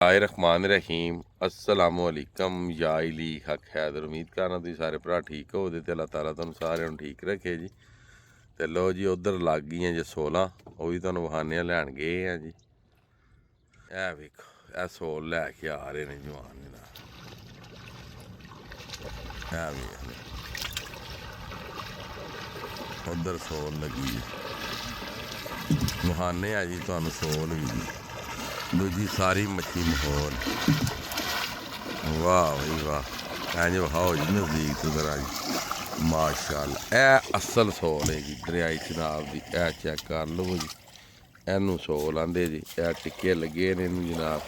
रहमान रहीम अस्सलामुअलैकुम या इली हक हैदर। उम्मीद करना तुसीं सारे भरा ठीक हो ते अल्लाह ताला तुहानूं सारिਆਂ ਨੂੰ ठीक रखे जी। ते लो जी उधर लग गई जी 16 वो भी तुहानूं विखाने लैन गए हैं जी। ए वेखो ए सोल लैके आ रहे ने जवान जनाब। ए वेख उधर सोल लगी विखाने आ जी तुहानूं सोल भी दूजी सारी मच्छी माहौल। वाह भाई वाह इंज विखाओ जी नज़दीक तो जरा जी माशाअल्लाह। ए असल सोल है जी दरियाई चिनाब की। ए चेक कर लो जी इनू सोल आंदे जी। ए टिक्के लगे ने इनू जनाब।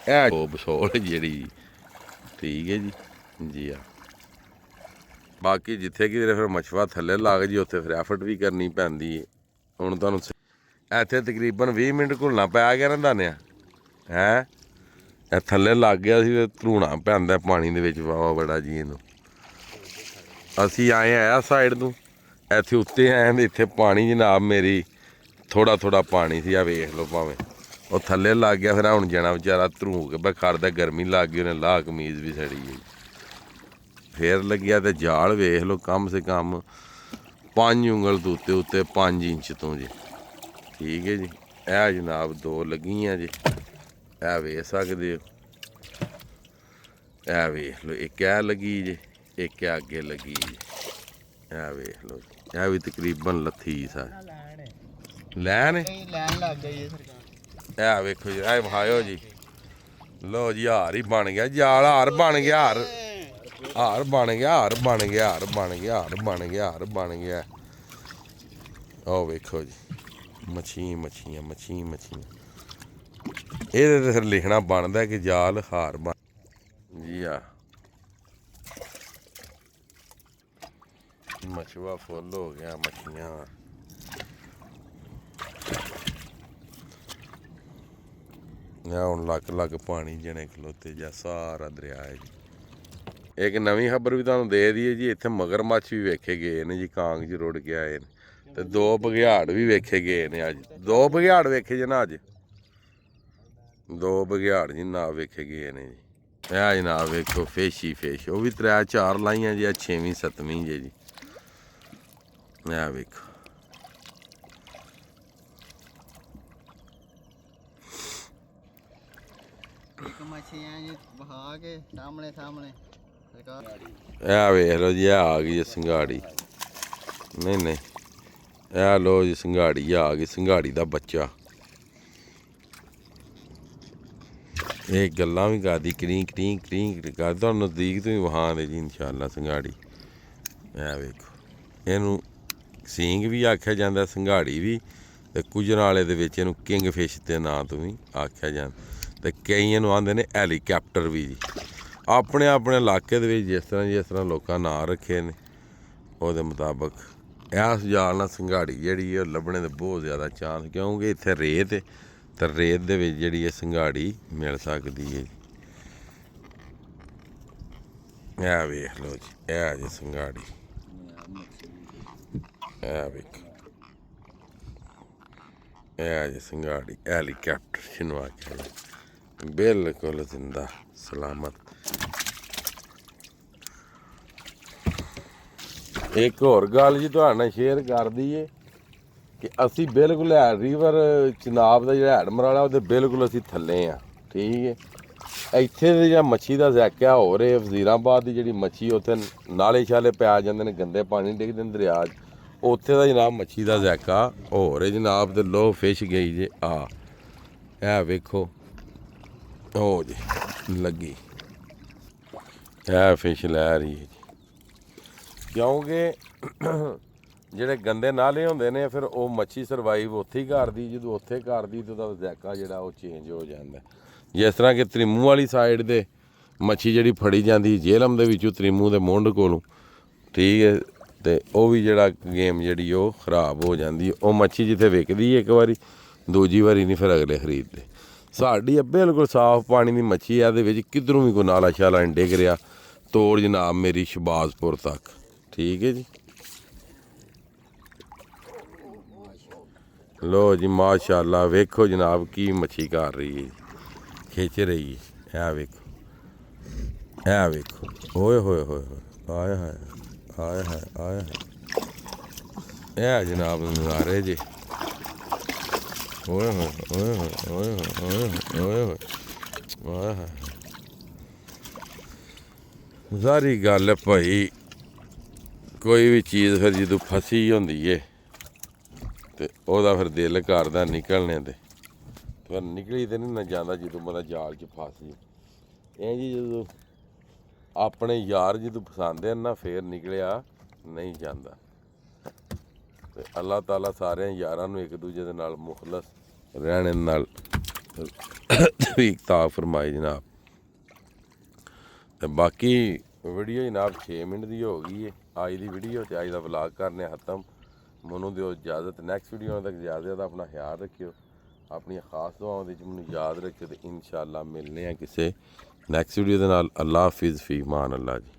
ए सोल जी ठीक है जी जी हाँ। बाकी जिथे किधरे फिर मछवा थले लग जी उत्थे फिर एफर्ट भी करनी पैंदी है। हुण तुहानूं इत्थे तकरीबन 20 मिनट घुलना पै गया ना दानिया है। थल्ले लग गया सी धरूणा पैंदा पानी दे विच वावा बड़ा जी इनू। असी आए आ साइड तों इत्थे उत्ते आए ते इत्थे पानी जनाब मेरी थोड़ा थोड़ा पानी सी। आ वेख लो भावें वो थल्ले लग गया फिर हुण जना बेचारा धरू के बखरदा गर्मी लग गई उन्हें लाह कमीज भी सड़ी गई। फिर लग्या ते जाल वेख लो कम से कम 5 उंगल तो उत्ते उत्ते 5 इंच तो जी ठीक है जी। ए जनाब 2 लगियां जी। ए वेख सकदे हो। ए वेख लो एक ए लगी जी एक अगे लगी जी। ए वेख लो ए भी तकरीबन लथी सा लैन ए वेखो जी। ए विखाओ जी लो जी हार ही बन गया जाल। हार बन गया हार हार बन गया हार बन गया हार बन गया हार बन गया हार बन गया। ओ वेखो जी मच्छी मच्छियां मच्छी मच्छियां। ये फिर लिखना बनता कि जाल हार बन जी हाँ। मछुआ फुल हो गया मच्छियां। हुण लग लग पानी जने खलोते जा सारा दरिया है जी। एक नवीं खबर भी तुहानूं दे दईए जी इत्थे मगरमच्छ भी वेखे गए ने जी। कांग च रुड़ के आए ने ते 2 बघियाड़ भी वेखे गए ने अज। 2 बघियाड़ वेखे जे ना अज 2 बघियाड़ जी ना वेखे गए ने जी। ए जनाब वेखो फिश ही फिश वो भी 3-4 लाइयां जी। 6वीं 7वीं जे जी। ए वेखो ए वेख लो जी आ गई संघाड़ी। नहीं नहीं ए लो जी संघाड़ी आ गई संघाड़ी दा बच्चा। ये गल्लां भी करदी करीं करीं करीं कर तुहानूं नज़दीक तो ही विखा दे जी इंशाअल्लाह संघाड़ी। ए वेखो इनू सींग भी आख्या जांदा संघाड़ी भी ते गुजराले दे विच इनू किंग फिश के नां तो भी आख्या जांदा ते कई इनू आंदे ने हैलीकैप्टर भी जी। अपने अपने इलाके दे विच जिस तरह लोकां नां रखे ने ओहदे मुताबक इस जाल नाल संघाड़ी जिहड़ी है लब्भने दे बहुत ज़्यादा चांस क्योंकि इत्थे रेत है ते रेत दे विच जिहड़ी है संघाड़ी मिल सकदी है। ए वेख लो जी ए जी संघाड़ी ए वेखो ए जी संघाड़ी हैलीकैप्टर जिन्हों आख्या जी बिल्कुल जिंदा सलामत। एक होर गल जी तुहाडे नाल शेयर कर दईए कि असी बिल्कुल हैड रिवर चिनाब का जिहड़ा हैडमराला उहदे बिल्कुल असी थल्ले आ ठीक है। इत्थे दे जिहड़ा मच्छी का ज़ायका होर है वजीराबाद की जिहड़ी मच्छी उत्थे नाले शाले पै जांदे ने गंदे पानी डिगदे ने दरिया च उत्थे दा जनाब मच्छी का ज़ायका होर है जनाब। ते लो फिश गई जे आ ए वेखो हो जी लगी ए फिश लै रही है जी क्योंकि ਜਿਹੜੇ गंदे नाले ਹੁੰਦੇ ਨੇ ਫਿਰ ਉਹ ਮੱਛੀ ਸਰਵਾਈਵ ਉੱਥੇ ਹੀ ਕਰਦੀ। ਜਦੋਂ ਉੱਥੇ ਕਰਦੀ ਤਾਂ ਉਹਦਾ ਜ਼ਾਇਕਾ ਜਿਹੜਾ ਉਹ ਚੇਂਜ ਹੋ ਜਾਂਦਾ। ਜਿਸ ਤਰ੍ਹਾਂ ਕਿ ਤ੍ਰਿਮੂ ਵਾਲੀ ਸਾਈਡ ਦੇ ਮੱਛੀ ਜਿਹੜੀ ਫੜੀ ਜਾਂਦੀ ਜੇਹਲਮ ਦੇ ਵਿੱਚੋਂ ਤ੍ਰਿਮੂ ਦੇ ਮੁੰਡ ਕੋਲੋਂ ਠੀਕ ਹੈ ਤੇ ਉਹ ਵੀ ਜਿਹੜਾ ਗੇਮ ਜਿਹੜੀ ਉਹ ਖਰਾਬ ਹੋ ਜਾਂਦੀ। ਉਹ ਮੱਛੀ ਜਿੱਥੇ ਵਿਕਦੀ ਇੱਕ ਵਾਰੀ ਦੂਜੀ ਵਾਰੀ ਨਹੀਂ ਫਿਰ ਅਗਲੇ ਖਰੀਦਦੇ। ਸਾਡੀ ਬਿਲਕੁਲ ਸਾਫ਼ ਪਾਣੀ ਦੀ ਮੱਛੀ ਆ ਇਹਦੇ ਵਿੱਚ ਕਿੱਧਰੋਂ ਵੀ ਕੋਈ ਨਾਲਾ ਸ਼ਾਲਾ ਨਹੀਂ ਡਿੱਗ ਰਿਹਾ। ਤੋੜ ਜਨਾਬ ਮੇਰੀ ਸ਼ਬਾਜ਼ਪੁਰ ਤੱਕ ठीक है जी। लो जी माशाअल्लाह वेखो जनाब की मच्छी कर रही है ਖਿੱਚ ਰਹੀ ਹੈ। ਇਹ ਵੇਖੋ, ਇਹ ਵੇਖੋ, ਓਏ ਹੋਏ ਹੋਏ ਹੋਏ, ਆਏ ਹਾਏ ਆਏ ਹਾਏ ਆਏ ਹਾਏ। ਇਹ ਜਨਾਬ ਨਜ਼ਾਰੇ ਜੇ, ਓਏ ਹੋਏ ਓਏ ਹੋਏ ਓਏ ਹੋਏ ਓਏ ਹੋਏ ਓਏ ਹੋਏ। ਸਾਰੀ ਗੱਲ ਭਾਈ, ਕੋਈ ਵੀ ਚੀਜ਼ ਫਿਰ ਜਦੋਂ ਫਸੀ ਹੁੰਦੀ ਏ ਤੇ ਉਹਦਾ ਫਿਰ ਦਿਲ ਕਰਦਾ ਨਿਕਲਣੇ ਤੇ ਫਿਰ ਨਿਕਲੀ ਤੇ ਨਹੀਂ ਨਾ ਜਾਂਦਾ ਜਦੋਂ ਬੰਦਾ ਜਾਲ 'ਚ ਫਸ ਜੇ। ਇਹ ਜੀ ਜਦੋਂ ਆਪਣੇ ਯਾਰ ਜਦੋਂ ਫਸਾਉਂਦੇ ਨਾ ਫੇਰ ਨਿਕਲਿਆ ਨਹੀਂ ਜਾਂਦਾ। ਤੇ ਅੱਲਾਹ ਤਾਲਾ ਸਾਰਿਆਂ ਯਾਰਾਂ ਨੂੰ ਇੱਕ ਦੂਜੇ ਦੇ ਨਾਲ ਮੁਖਲਸ ਰਹਿਣ ਨਾਲ ਤੌਫੀਕ ਫਰਮਾਏ ਜਨਾਬ। ਤੇ ਬਾਕੀ ਵੀਡੀਓ ਜਨਾਬ 6 ਮਿੰਟ ਦੀ ਹੋ ਗਈ ਹੈ ਅੱਜ ਦੀ ਵੀਡੀਓ, ਤੇ ਅੱਜ ਦਾ ਵਲੌਗ ਕਰਨੇ ਖਤਮ। ਮੈਨੂੰ ਦਿਓ ਇਜਾਜ਼ਤ, ਨੈਕਸਟ ਵੀਡੀਓ ਤੱਕ ਇਜਾਜ਼ਤ। ਆਪਣਾ ਖਿਆਲ ਰੱਖਿਓ, ਆਪਣੀਆਂ ਖਾਸ ਦੁਆਵਾਂ ਦੇ ਵਿੱਚ ਮੈਨੂੰ ਯਾਦ ਰੱਖਿਓ, ਤੇ ਇਨਸ਼ਾਅੱਲਾ ਮਿਲਨੇ ਆ ਕਿਸੇ ਨੈਕਸਟ ਵੀਡੀਓ ਦੇ ਨਾਲ। ਅੱਲਾ ਹਾਫਿਜ਼, ਫੀ ਅਮਾਨ ਅੱਲਾ ਜੀ।